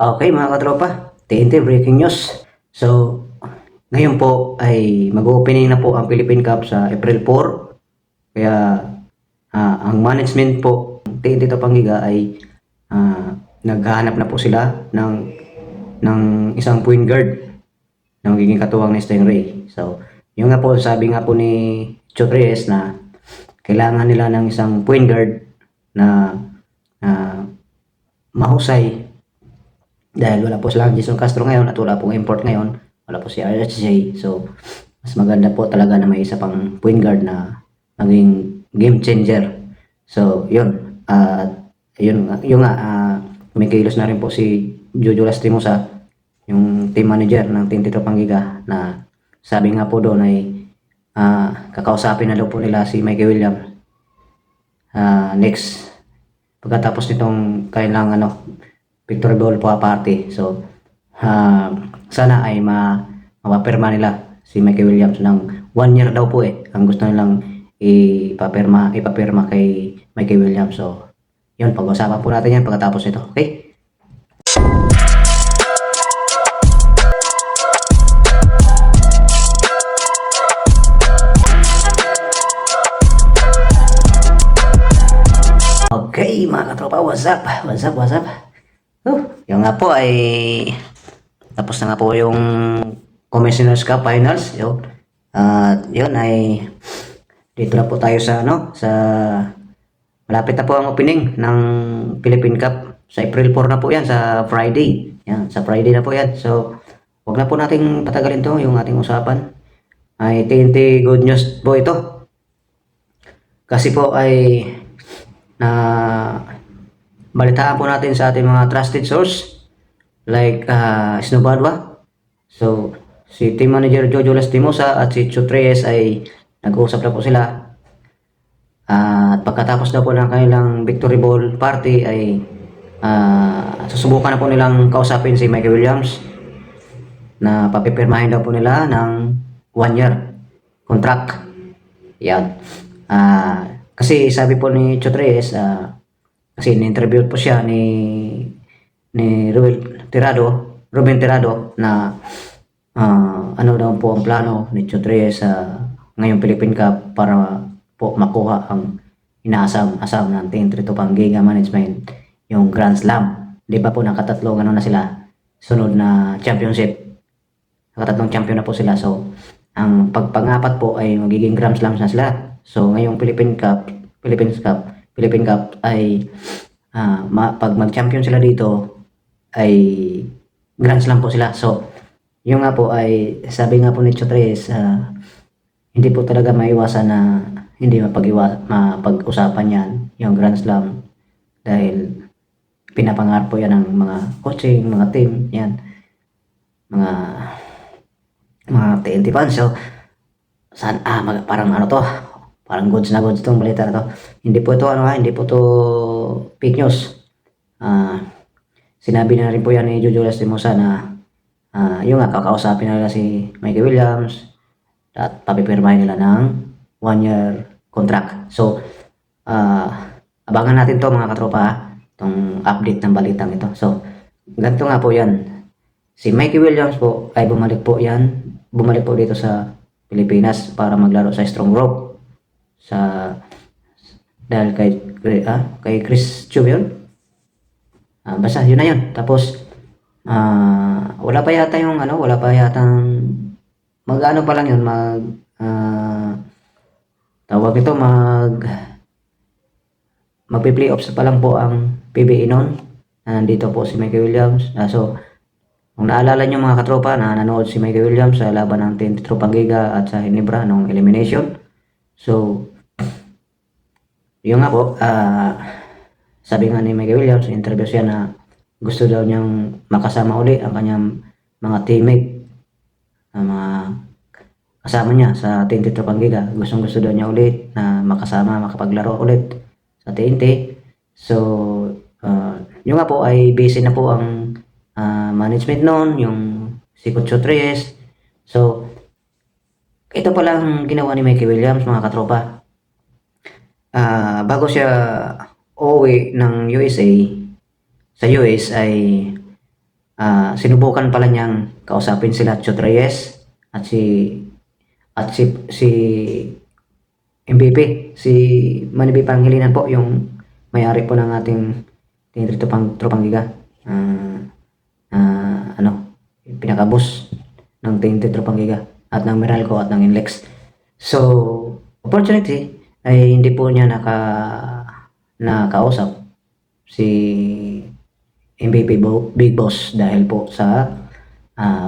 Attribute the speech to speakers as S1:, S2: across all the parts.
S1: Okay mga katropa, TNT breaking news. So, ngayon po ay mag-opening na po ang Philippine Cup sa April 4. Kaya ang management po ng TNT Topangiga ay naghahanap na po sila ng isang point guard na magiging katuwang ni Stingray. So, yung nga po sabi nga po ni Chotres na kailangan nila ng isang point guard na mahusay dahil wala po silang Jason Castro ngayon at wala pong import ngayon, wala po si RHJ. So, mas maganda po talaga na may isa pang point guard na maging game changer. So, yun. Yun nga, kumikilos na rin po si Jojo Lastimosa, yung team manager ng Team Tito Pangiga, na sabi nga po doon ay kakausapin na daw po nila si Mikey Williams next pagkatapos nitong kailang Victory Bowl po party. So, sana ay mapapirma nila si Mikey Williams ng 1 year daw po ang gusto nilang ipapirma kay Mikey Williams. So, yun, pag-usapan po natin yan pagkatapos nito. Okay? Okay, mga katropa, what's up? Yung nga po ay tapos na nga po yung Commissioner's Cup Finals. Yun ay dito na po tayo sa malapit na po ang opening ng Philippine Cup sa April 4 na po yan, sa Friday. Yan, sa Friday na po yan. So, wag na po nating patagalin to yung ating usapan. Ay TNT good news po ito. Kasi po ay balitaan po natin sa ating mga trusted source like Snowbadwa. So, si team manager Jojo Lastimosa at si Chotres ay nag-uusap na po sila. At pagkatapos na po ng kanilang Victory Bowl party ay susubukan na po nilang kausapin si Mikey Williams na papipirmahin daw po nila ng 1 year contract. Yan. Kasi sabi po ni Chotres, kasi in-interview po siya ni Ruben Tirado na ano daw po ang plano ni Chotres sa ngayong Philippine Cup para po makuha ang inaasam ng Team Tito Pangiga Management, yung Grand Slam. Di ba po nakatatlong na sila sunod na championship, nakatatlong champion na po sila. So ang pag-apat po ay magiging Grand Slams na sila. So ngayong Philippine Cup ay pag mag-champion sila dito ay Grand Slam po sila. So yung nga po ay sabi nga po ni Chotres, hindi po talaga maiwasan na hindi mapag-usapan yan, yung Grand Slam, dahil pinapangarap po yan ng mga coaching, mga team, yan, mga TNT fans. So parang parang goods itong balita na to. Hindi po ito fake news. Sinabi na rin po yan ni Jojo Lastimosa na yung nga kakausapin nila si Mikey Williams at papipirmahin nila ng 1 year contract. So abangan natin to mga katropa, itong update ng balitang ito. So ganito nga po yan, si Mikey Williams po ay bumalik po dito sa Pilipinas para maglaro sa Strong Rope dahil kay Chris Chub yun. Basta yun na yun. Tapos wala pa yatang pa lang yun, tawag ito, magpi-playoffs pa lang po ang PBA noon. Nandito po si Mikey Williams. So kung naalala nyo mga katropa, na nanood si Mikey Williams sa laban ng Team Tito Pangiga at sa Hinebra nung elimination. So yun nga po, sabi nga ni Mikey Williams, interview siya na gusto daw niyang makasama uli ang kanyang mga teammate, mga kasama niya sa Team Tito Pangiga. Gusto daw niya ulit na makapaglaro ulit sa TNT. So yun nga po ay busy na po ang management noon, yung si Coach Chotres. So ito pa lang ginawa ni Mikey Williams mga katropa. Bago siya uuwi ng USA, sa US ay sinubukan pala niyang kausapin sila Chot Reyes at si MVP, si Manny B. Pangilinan po, yung may-ari po ng ating Tropang Giga. Pinaka-boss ng Tropang Giga at ng Meralco at ng Inlex. So, opportunity ay hindi po niya nakausap si MVP Big Boss dahil po sa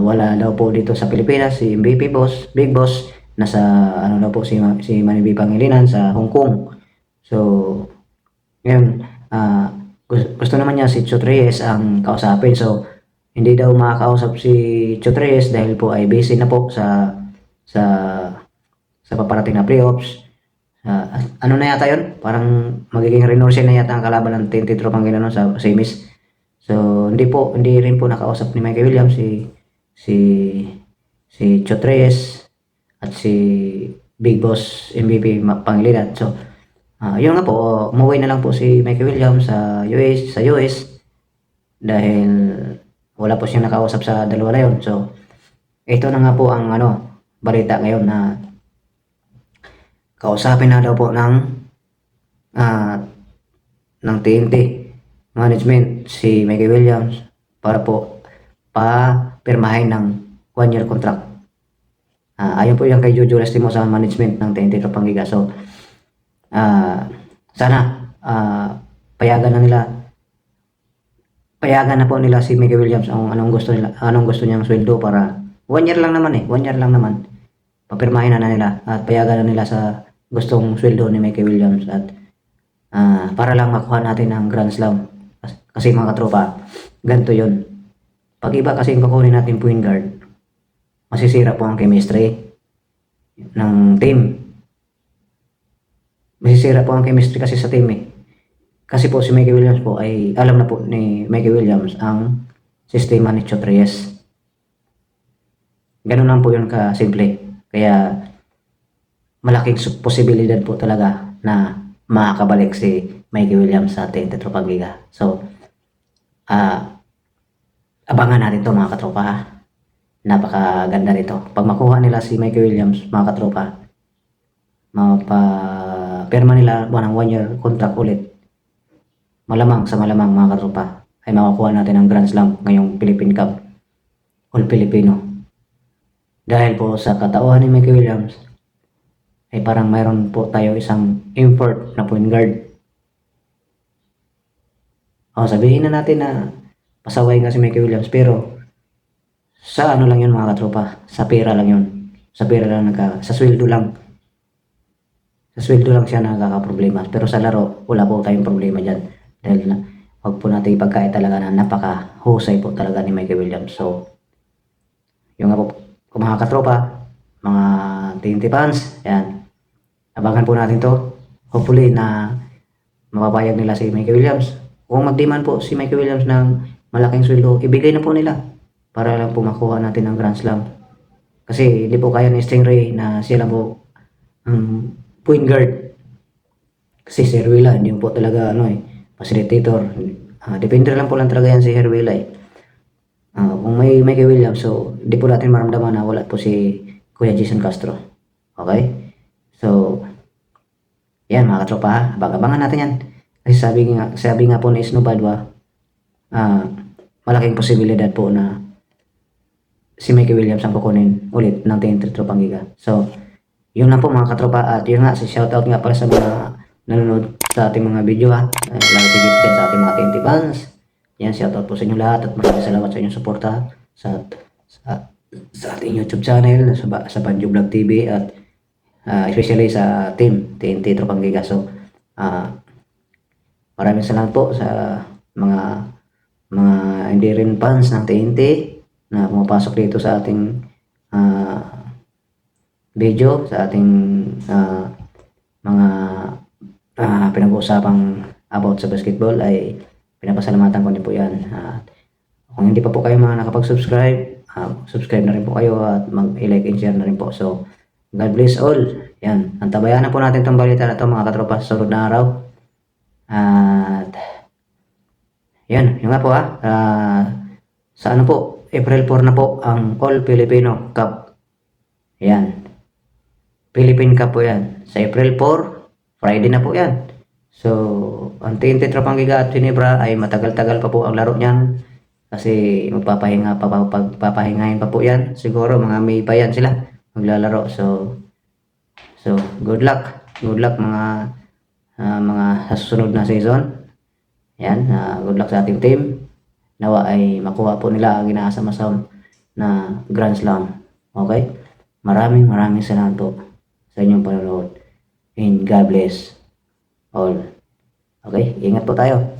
S1: wala daw po dito sa Pilipinas si MVP Big Boss, nasa ano daw po si Manny B. Pangilinan sa Hong Kong. So, ngayon, gusto naman niya si Chot Reyes ang kausapin. So, hindi daw makakausap si Chot Reyes dahil po ay busy na po sa paparating na playoffs. Ano na yata yun? Parang magiging Renorce na yata ang kalaban ng TNT Tropang Giga sa semis. So, hindi rin po nakausap ni Mikey Williams si Chot Reyes at si Big Boss MVP Pangilinan. So, yun nga po, umuwi na lang po si Mikey Williams sa US dahil wala po siyang nakausap sa dalawa na yun. So, ito na nga po ang balita ngayon na kausapin na daw po ng TNT management si Mikey Williams para po pa-pirmahin ng 1-year contract. Ayon po yan kay Jojo Lastimo sa management ng TNT Tropang Giga. So, sana payagan na po nila si Mikey Williams anong gusto niyang sweldo para 1 year lang naman 1 year lang naman. Papirmahin na nila at payagan na nila sa gustong sweldo ni Mikey Williams at para lang makuha natin ang Grand Slam. Kasi mga katropa, ganito yun. Pag iba kasi kukunin natin point guard, masisira po ang chemistry ng team. Masisira po ang chemistry kasi sa team Kasi po si Mikey Williams po ay alam na po ni Mikey Williams ang sistema ni Chot Reyes. Ganun lang po yun kasimple. Kaya malaking posibilidad po talaga na makakabalik si Mikey Williams sa ating Tropang Giga. So, abangan natin to mga katropa. Napakaganda nito. Pag makuha nila si Mikey Williams, mga katropa, mapapirma nila ng 1-year contract ulit. Malamang mga katropa ay makakuha natin ang Grand Slam ngayong Philippine Cup All Filipino. Dahil po sa katauhan ni Mikey Williams ay parang mayroon po tayo isang import na point guard. Sabihin na natin na pasaway nga si Mikey Williams, pero sa ano lang yun mga katropa, sa pera lang yun. Sa pera lang sa sweldo lang. Sa sweldo lang siya nakaka-problema. Pero sa laro, wala po tayong problema dyan. Dahil wag po natin ipagkait talaga na napaka-husay po talaga ni Mikey Williams. So, yung nga po, kung mga katropa, mga TNT fans, yan. Abangan po natin to. Hopefully na mapapayag nila si Mikey Williams. Kung mag-demand po si Mikey Williams ng malaking sweldo, ibigay na po nila para lang po makuha natin ang Grand Slam. Kasi hindi po kaya ni Stingray na siya lang po point guard. Kasi si Herwila, hindi po talaga facilitator. Depende lang po lang talaga yan si Herwila kung may Mikey Williams, so hindi po natin maramdaman na wala po si Kuya Jason Castro. Okay? So, yan mga katropa, abangan natin yan. Kasi sabi nga po ni Snowbadwa, malaking posibilidad po na si Mikey Williams ang kukunin ulit ng TNT Tropang Giga. So, yun lang po mga katropa, at yun nga, shoutout nga pala sa mga nanonood sa ating mga video lalo tigit sa ating mga TNT fans. Yan, shoutout po sa inyo lahat at maraming salamat sa inyong suporta sa ating YouTube channel, sa Banjo Vlog TV at especially sa team TNT Tropang Giga. So, maraming salamat po sa mga hindi rin fans ng TNT na pumapasok dito sa ating video, sa ating mga pinag-uusapang about sa basketball, ay pinapasalamatan ko din po yan. Kung hindi pa po kayo mga nakapag-subscribe, subscribe na rin po kayo at mag-like and share na rin po. So, God bless all. Yan, antabayan na po natin itong balita na ito mga katropa sa sunod na araw. At yan, yun nga po sa ano po, April 4 na po ang All Filipino Cup. Yan. Philippine Cup po yan. Sa April 4, Friday na po yan. So, ang TNT Tropang Giga at Ginebra ay matagal-tagal pa po ang laro niyan. Kasi pagpapahingahin pa po yan. Siguro mga May pa yan sila maglalaro. So good luck. Good luck mga sa susunod na season. Yan, good luck sa ating team. Nawa ay makuha po nila ang inaasam-asam na Grand Slam. Okay? Maraming salamat po sa inyong panonood. And God bless all. Okay? Ingat po tayo.